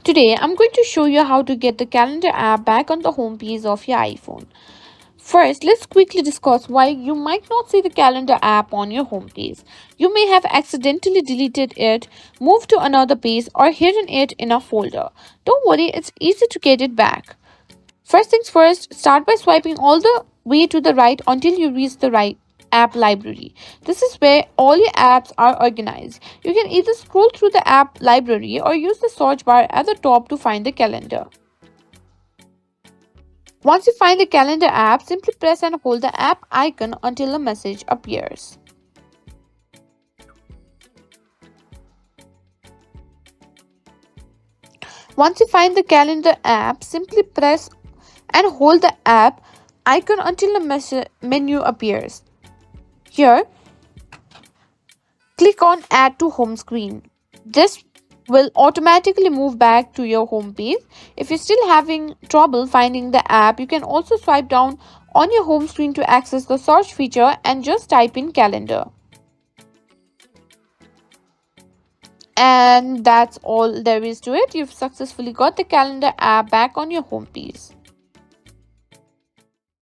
Today, I'm going to show you how to get the calendar app back on the home page of your iPhone. First, let's quickly discuss why you might not see the calendar app on your home page. You may have accidentally deleted it, moved to another page, or hidden it in a folder. Don't worry, it's easy to get it back. First things first, start by swiping all the way to the right until you reach the right app library. This is where all your apps are organized. You can either scroll through the app library or use the search bar at the top to find the calendar. Once you find the calendar app, simply press and hold the app icon until a message appears. Once you find the calendar app, simply press and hold the app icon until a menu appears. Here, click on Add to Home Screen. This will automatically move back to your home page. If you're still having trouble finding the app, you can also swipe down on your home screen to access the search feature and just type in calendar. And that's all there is to it. You've successfully got the calendar app back on your home page.